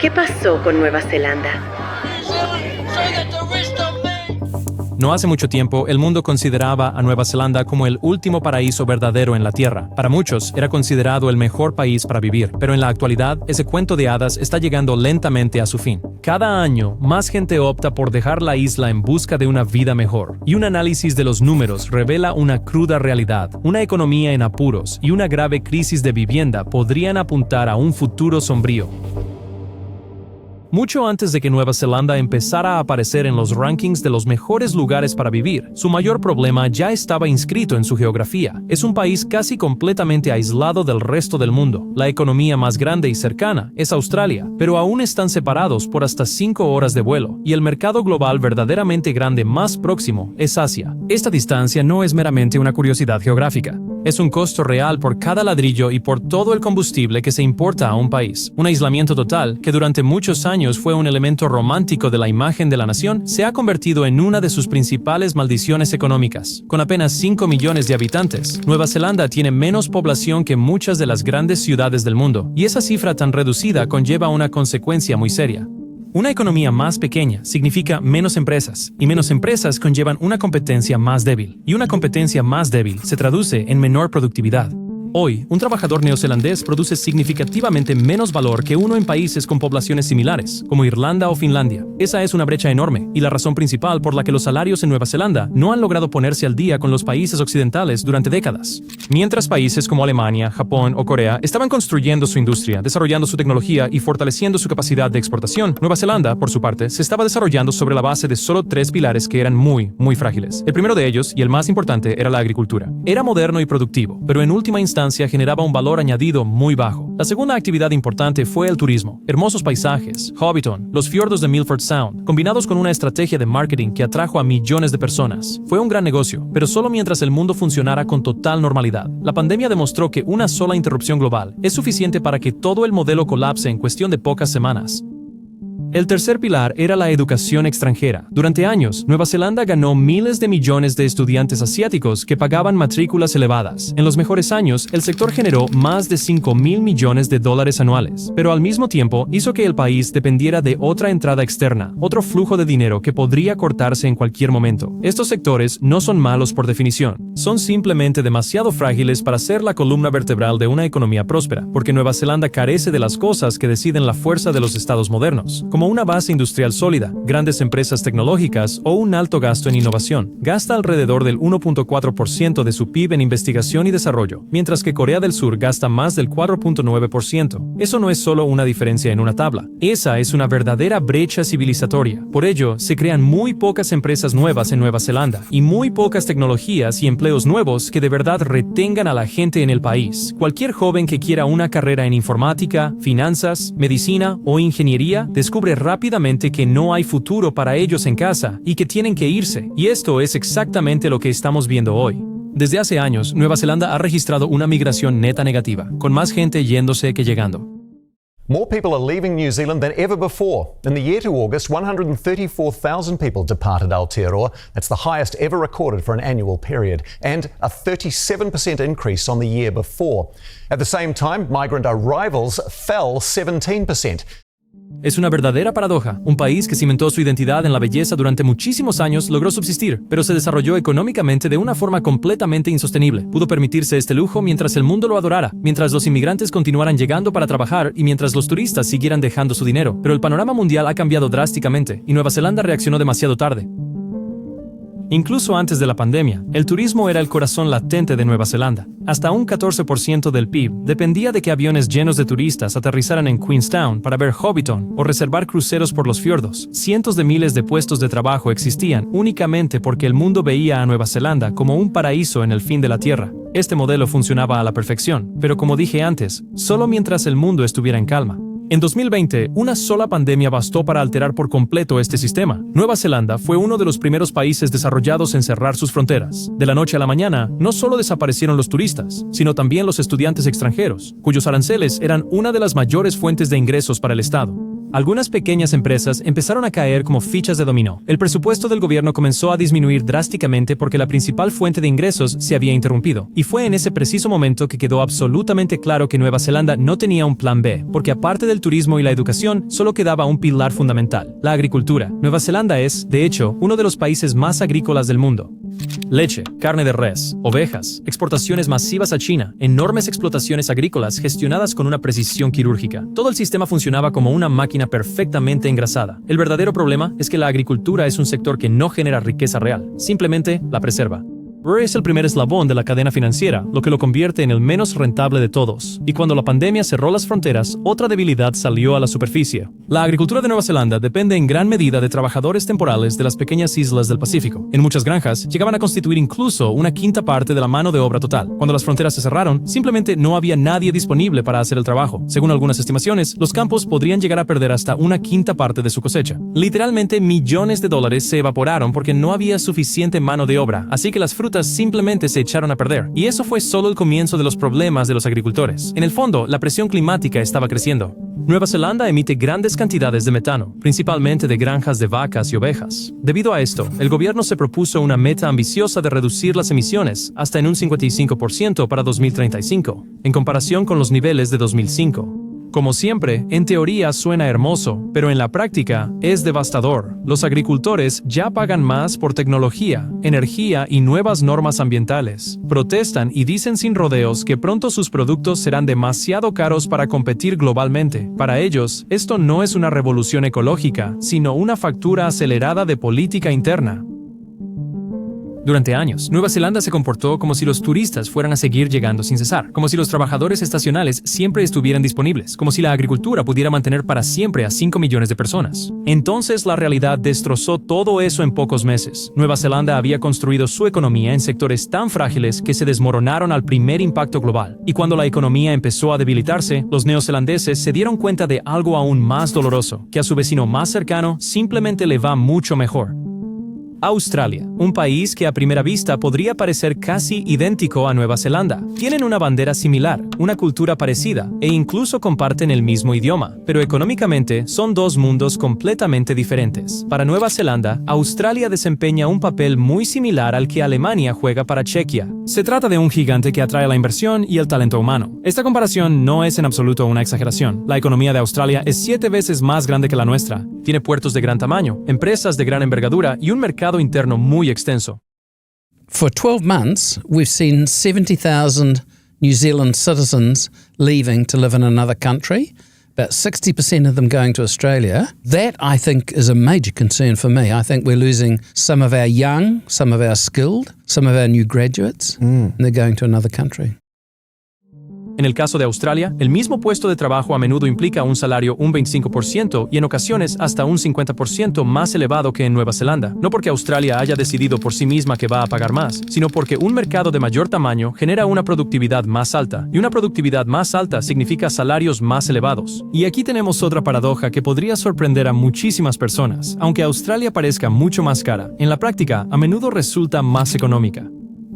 ¿Qué pasó con Nueva Zelanda? No hace mucho tiempo, el mundo consideraba a Nueva Zelanda como el último paraíso verdadero en la Tierra. Para muchos, era considerado el mejor país para vivir, pero en la actualidad, ese cuento de hadas está llegando lentamente a su fin. Cada año, más gente opta por dejar la isla en busca de una vida mejor. Y un análisis de los números revela una cruda realidad. Una economía en apuros y una grave crisis de vivienda podrían apuntar a un futuro sombrío. Mucho antes de que Nueva Zelanda empezara a aparecer en los rankings de los mejores lugares para vivir, su mayor problema ya estaba inscrito en su geografía. Es un país casi completamente aislado del resto del mundo. La economía más grande y cercana es Australia, pero aún están separados por hasta 5 horas de vuelo, y el mercado global verdaderamente grande más próximo es Asia. Esta distancia no es meramente una curiosidad geográfica. Es un costo real por cada ladrillo y por todo el combustible que se importa a un país. Un aislamiento total, que durante muchos años fue un elemento romántico de la imagen de la nación, se ha convertido en una de sus principales maldiciones económicas. Con apenas 5 millones de habitantes, Nueva Zelanda tiene menos población que muchas de las grandes ciudades del mundo, y esa cifra tan reducida conlleva una consecuencia muy seria. Una economía más pequeña significa menos empresas, y menos empresas conllevan una competencia más débil, y una competencia más débil se traduce en menor productividad. Hoy, un trabajador neozelandés produce significativamente menos valor que uno en países con poblaciones similares, como Irlanda o Finlandia. Esa es una brecha enorme, y la razón principal por la que los salarios en Nueva Zelanda no han logrado ponerse al día con los países occidentales durante décadas. Mientras países como Alemania, Japón o Corea estaban construyendo su industria, desarrollando su tecnología y fortaleciendo su capacidad de exportación, Nueva Zelanda, por su parte, se estaba desarrollando sobre la base de solo 3 pilares que eran muy frágiles. El primero de ellos, y el más importante, era la agricultura. Era moderno y productivo, pero en última instancia generaba un valor añadido muy bajo. La segunda actividad importante fue el turismo. Hermosos paisajes, Hobbiton, los fiordos de Milford Sound, combinados con una estrategia de marketing que atrajo a millones de personas. Fue un gran negocio, pero solo mientras el mundo funcionara con total normalidad. La pandemia demostró que una sola interrupción global es suficiente para que todo el modelo colapse en cuestión de pocas semanas. El tercer pilar era la educación extranjera. Durante años, Nueva Zelanda ganó miles de millones de estudiantes asiáticos que pagaban matrículas elevadas. En los mejores años, el sector generó más de $5,000 millones anuales, pero al mismo tiempo hizo que el país dependiera de otra entrada externa, otro flujo de dinero que podría cortarse en cualquier momento. Estos sectores no son malos por definición, son simplemente demasiado frágiles para ser la columna vertebral de una economía próspera, porque Nueva Zelanda carece de las cosas que deciden la fuerza de los estados modernos, como una base industrial sólida, grandes empresas tecnológicas o un alto gasto en innovación. Gasta alrededor del 1.4% de su PIB en investigación y desarrollo, mientras que Corea del Sur gasta más del 4.9%. Eso no es solo una diferencia en una tabla, esa es una verdadera brecha civilizatoria. Por ello, se crean muy pocas empresas nuevas en Nueva Zelanda y muy pocas tecnologías y empleos nuevos que de verdad retengan a la gente en el país. Cualquier joven que quiera una carrera en informática, finanzas, medicina o ingeniería descubre rápidamente que no hay futuro para ellos en casa y que tienen que irse. Y esto es exactamente lo que estamos viendo hoy. Desde hace años, Nueva Zelanda ha registrado una migración neta negativa, con más gente yéndose que llegando. More people are leaving New Zealand than ever before. In the year to August, 134,000 people departed Aotearoa. That's the highest ever recorded for an annual period, and a 37% increase on the year before. At the same time, migrant arrivals fell 17%. Es una verdadera paradoja. Un país que cimentó su identidad en la belleza durante muchísimos años logró subsistir, pero se desarrolló económicamente de una forma completamente insostenible. Pudo permitirse este lujo mientras el mundo lo adorara, mientras los inmigrantes continuaran llegando para trabajar y mientras los turistas siguieran dejando su dinero. Pero el panorama mundial ha cambiado drásticamente y Nueva Zelanda reaccionó demasiado tarde. Incluso antes de la pandemia, el turismo era el corazón latente de Nueva Zelanda. Hasta un 14% del PIB dependía de que aviones llenos de turistas aterrizaran en Queenstown para ver Hobbiton o reservar cruceros por los fiordos. Cientos de miles de puestos de trabajo existían únicamente porque el mundo veía a Nueva Zelanda como un paraíso en el fin de la Tierra. Este modelo funcionaba a la perfección, pero como dije antes, solo mientras el mundo estuviera en calma. En 2020, una sola pandemia bastó para alterar por completo este sistema. Nueva Zelanda fue uno de los primeros países desarrollados en cerrar sus fronteras. De la noche a la mañana, no solo desaparecieron los turistas, sino también los estudiantes extranjeros, cuyos aranceles eran una de las mayores fuentes de ingresos para el Estado. algunas pequeñas empresas empezaron a caer como fichas de dominó. El presupuesto del gobierno comenzó a disminuir drásticamente porque la principal fuente de ingresos se había interrumpido. Y fue en ese preciso momento que quedó absolutamente claro que Nueva Zelanda no tenía un plan B, porque aparte del turismo y la educación, solo quedaba un pilar fundamental: la agricultura. Nueva Zelanda es, de hecho, uno de los países más agrícolas del mundo. Leche, carne de res, ovejas, exportaciones masivas a China, enormes explotaciones agrícolas gestionadas con una precisión quirúrgica. Todo el sistema funcionaba como una máquina perfectamente engrasada. El verdadero problema es que la agricultura es un sector que no genera riqueza real, simplemente la preserva. Es el primer eslabón de la cadena financiera, lo que lo convierte en el menos rentable de todos. Y cuando la pandemia cerró las fronteras, otra debilidad salió a la superficie. La agricultura de Nueva Zelanda depende en gran medida de trabajadores temporales de las pequeñas islas del Pacífico. En muchas granjas, llegaban a constituir incluso una quinta parte de la mano de obra total. Cuando las fronteras se cerraron, simplemente no había nadie disponible para hacer el trabajo. Según algunas estimaciones, los campos podrían llegar a perder hasta una quinta parte de su cosecha. Literalmente millones de dólares se evaporaron porque no había suficiente mano de obra, así que las frutas simplemente se echaron a perder. Y eso fue solo el comienzo de los problemas de los agricultores. En el fondo, la presión climática estaba creciendo. Nueva Zelanda emite grandes cantidades de metano, principalmente de granjas de vacas y ovejas. Debido a esto, el gobierno se propuso una meta ambiciosa de reducir las emisiones hasta en un 55% para 2035, en comparación con los niveles de 2005. Como siempre, en teoría suena hermoso, pero en la práctica es devastador. Los agricultores ya pagan más por tecnología, energía y nuevas normas ambientales. Protestan y dicen sin rodeos que pronto sus productos serán demasiado caros para competir globalmente. Para ellos, esto no es una revolución ecológica, sino una factura acelerada de política interna. Durante años, Nueva Zelanda se comportó como si los turistas fueran a seguir llegando sin cesar, como si los trabajadores estacionales siempre estuvieran disponibles, como si la agricultura pudiera mantener para siempre a 5 millones de personas. Entonces la realidad destrozó todo eso en pocos meses. Nueva Zelanda había construido su economía en sectores tan frágiles que se desmoronaron al primer impacto global. Y cuando la economía empezó a debilitarse, los neozelandeses se dieron cuenta de algo aún más doloroso, que a su vecino más cercano simplemente le va mucho mejor. Australia, un país que a primera vista podría parecer casi idéntico a Nueva Zelanda. Tienen una bandera similar, una cultura parecida e incluso comparten el mismo idioma, pero económicamente son dos mundos completamente diferentes. Para Nueva Zelanda, Australia desempeña un papel muy similar al que Alemania juega para Chequia. Se trata de un gigante que atrae la inversión y el talento humano. Esta comparación no es en absoluto una exageración. La economía de Australia es 7 veces más grande que la nuestra. Tiene puertos de gran tamaño, empresas de gran envergadura y un mercado interno muy extenso. For 12 months, we've seen 70,000 New Zealand citizens leaving to live in another country, about 60% of them going to Australia. That, I think, is a major concern for me. I think we're losing some of our young, some of our skilled, some of our new graduates, and they're going to another country. En el caso de Australia, el mismo puesto de trabajo a menudo implica un salario un 25% y en ocasiones hasta un 50% más elevado que en Nueva Zelanda. No porque Australia haya decidido por sí misma que va a pagar más, sino porque un mercado de mayor tamaño genera una productividad más alta, y una productividad más alta significa salarios más elevados. Y aquí tenemos otra paradoja que podría sorprender a muchísimas personas. Aunque Australia parezca mucho más cara, en la práctica a menudo resulta más económica.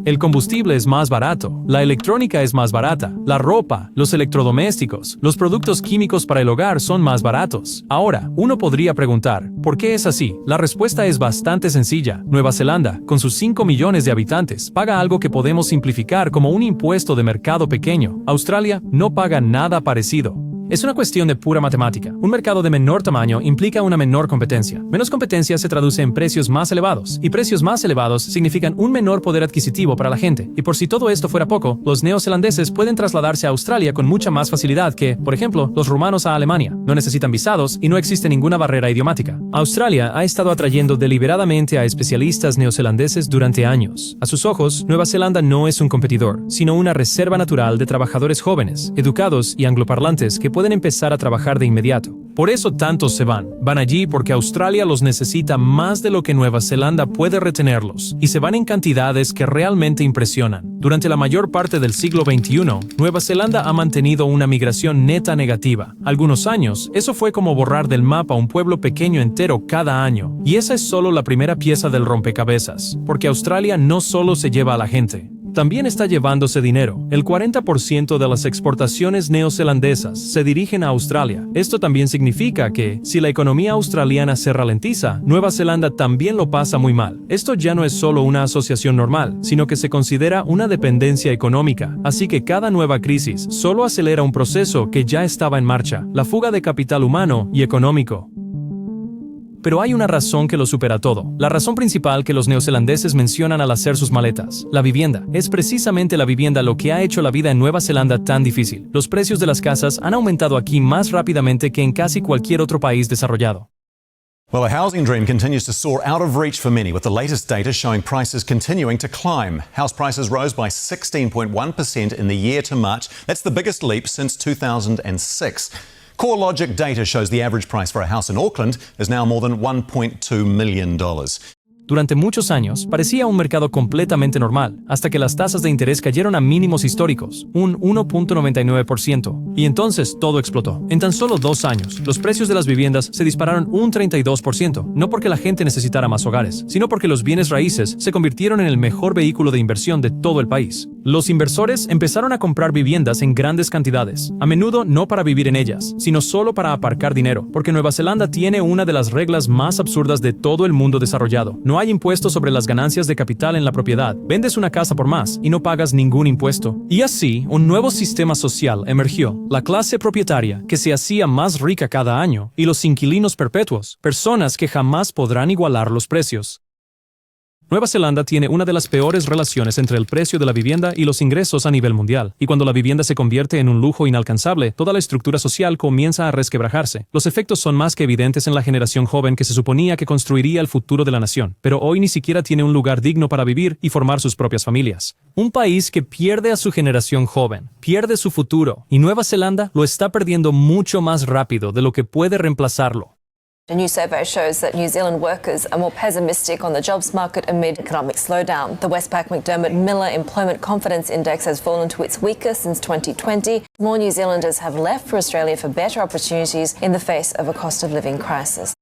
El combustible es más barato, la electrónica es más barata, la ropa, los electrodomésticos, los productos químicos para el hogar son más baratos. Ahora, uno podría preguntar, ¿por qué es así? La respuesta es bastante sencilla. Nueva Zelanda, con sus 5 millones de habitantes, paga algo que podemos simplificar como un impuesto de mercado pequeño. Australia no paga nada parecido. Es una cuestión de pura matemática. Un mercado de menor tamaño implica una menor competencia. Menos competencia se traduce en precios más elevados, y precios más elevados significan un menor poder adquisitivo para la gente. Y por si todo esto fuera poco, los neozelandeses pueden trasladarse a Australia con mucha más facilidad que, por ejemplo, los rumanos a Alemania. No necesitan visados y no existe ninguna barrera idiomática. Australia ha estado atrayendo deliberadamente a especialistas neozelandeses durante años. A sus ojos, Nueva Zelanda no es un competidor, sino una reserva natural de trabajadores jóvenes, educados y angloparlantes que pueden empezar a trabajar de inmediato. Por eso tantos se van. Van allí porque Australia los necesita más de lo que Nueva Zelanda puede retenerlos, y se van en cantidades que realmente impresionan. Durante la mayor parte del siglo XXI, Nueva Zelanda ha mantenido una migración neta negativa. Algunos años, eso fue como borrar del mapa un pueblo pequeño entero cada año. Y esa es solo la primera pieza del rompecabezas, porque Australia no solo se lleva a la gente. también está llevándose dinero. El 40% de las exportaciones neozelandesas se dirigen a Australia. Esto también significa que, si la economía australiana se ralentiza, Nueva Zelanda también lo pasa muy mal. Esto ya no es solo una asociación normal, sino que se considera una dependencia económica. Así que cada nueva crisis solo acelera un proceso que ya estaba en marcha: la fuga de capital humano y económico. Pero hay una razón que lo supera todo. La razón principal que los neozelandeses mencionan al hacer sus maletas: la vivienda. Es precisamente la vivienda lo que ha hecho la vida en Nueva Zelanda tan difícil. Los precios de las casas han aumentado aquí más rápidamente que en casi cualquier otro país desarrollado. Well, the housing dream continues to soar out of reach for many, with the latest data showing prices continuing to climb. House prices rose by 16.1% in the year to March. That's the biggest leap since 2006. CoreLogic data shows the average price for a house in Auckland is now more than $1.2 million. Durante muchos años, parecía un mercado completamente normal, hasta que las tasas de interés cayeron a mínimos históricos, un 1.99%, y entonces todo explotó. En tan solo 2 años, los precios de las viviendas se dispararon un 32%, no porque la gente necesitara más hogares, sino porque los bienes raíces se convirtieron en el mejor vehículo de inversión de todo el país. Los inversores empezaron a comprar viviendas en grandes cantidades, a menudo no para vivir en ellas, sino solo para aparcar dinero, porque Nueva Zelanda tiene una de las reglas más absurdas de todo el mundo desarrollado. No hay impuestos sobre las ganancias de capital en la propiedad. Vendes una casa por más y no pagas ningún impuesto. Y así, un nuevo sistema social emergió: la clase propietaria, que se hacía más rica cada año, y los inquilinos perpetuos, personas que jamás podrán igualar los precios. Nueva Zelanda tiene una de las peores relaciones entre el precio de la vivienda y los ingresos a nivel mundial, y cuando la vivienda se convierte en un lujo inalcanzable, toda la estructura social comienza a resquebrajarse. Los efectos son más que evidentes en la generación joven que se suponía que construiría el futuro de la nación, pero hoy ni siquiera tiene un lugar digno para vivir y formar sus propias familias. Un país que pierde a su generación joven, pierde su futuro, y Nueva Zelanda lo está perdiendo mucho más rápido de lo que puede reemplazarlo. A new survey shows that New Zealand workers are more pessimistic on the jobs market amid economic slowdown. The Westpac McDermott Miller Employment Confidence Index has fallen to its weakest since 2020. More New Zealanders have left for Australia for better opportunities in the face of a cost of living crisis.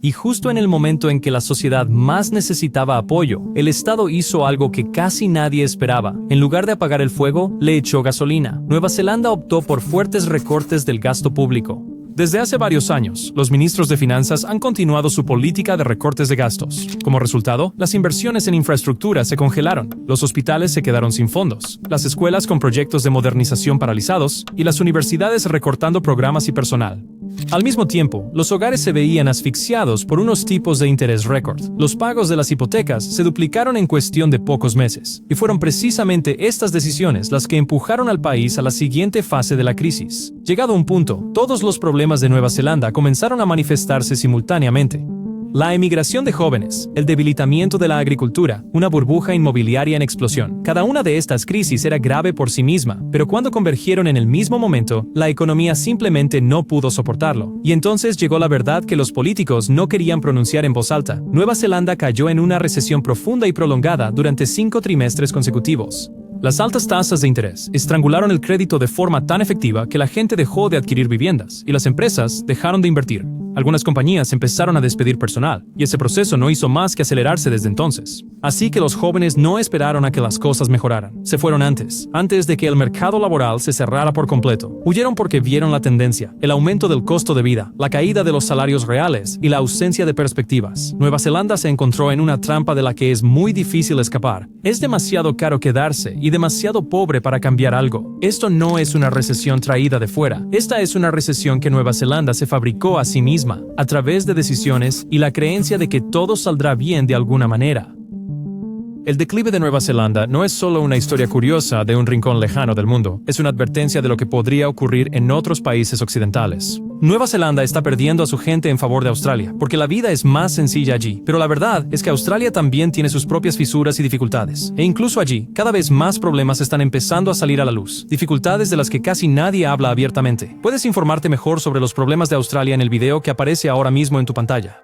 Y justo en el momento en que la sociedad más necesitaba apoyo, el Estado hizo algo que casi nadie esperaba. En lugar de apagar el fuego, le echó gasolina. Nueva Zelanda optó por fuertes recortes del gasto público. Desde hace varios años, los ministros de finanzas han continuado su política de recortes de gastos. Como resultado, las inversiones en infraestructura se congelaron, los hospitales se quedaron sin fondos, las escuelas con proyectos de modernización paralizados y las universidades recortando programas y personal. Al mismo tiempo, los hogares se veían asfixiados por unos tipos de interés récord. Los pagos de las hipotecas se duplicaron en cuestión de pocos meses, y fueron precisamente estas decisiones las que empujaron al país a la siguiente fase de la crisis. Llegado a un punto, todos los problemas de Nueva Zelanda comenzaron a manifestarse simultáneamente. La emigración de jóvenes, el debilitamiento de la agricultura, una burbuja inmobiliaria en explosión. Cada una de estas crisis era grave por sí misma, pero cuando convergieron en el mismo momento, la economía simplemente no pudo soportarlo. Y entonces llegó la verdad que los políticos no querían pronunciar en voz alta. Nueva Zelanda cayó en una recesión profunda y prolongada durante 5 trimestres consecutivos. Las altas tasas de interés estrangularon el crédito de forma tan efectiva que la gente dejó de adquirir viviendas y las empresas dejaron de invertir. Algunas compañías empezaron a despedir personal, y ese proceso no hizo más que acelerarse desde entonces. Así que los jóvenes no esperaron a que las cosas mejoraran. Se fueron antes de que el mercado laboral se cerrara por completo. Huyeron porque vieron la tendencia, el aumento del costo de vida, la caída de los salarios reales y la ausencia de perspectivas. Nueva Zelanda se encontró en una trampa de la que es muy difícil escapar. Es demasiado caro quedarse y demasiado pobre para cambiar algo. Esto no es una recesión traída de fuera. Esta es una recesión que Nueva Zelanda se fabricó a sí misma, a través de decisiones y la creencia de que todo saldrá bien de alguna manera. El declive de Nueva Zelanda no es solo una historia curiosa de un rincón lejano del mundo, es una advertencia de lo que podría ocurrir en otros países occidentales. Nueva Zelanda está perdiendo a su gente en favor de Australia, porque la vida es más sencilla allí, pero la verdad es que Australia también tiene sus propias fisuras y dificultades, e incluso allí, cada vez más problemas están empezando a salir a la luz, dificultades de las que casi nadie habla abiertamente. Puedes informarte mejor sobre los problemas de Australia en el video que aparece ahora mismo en tu pantalla.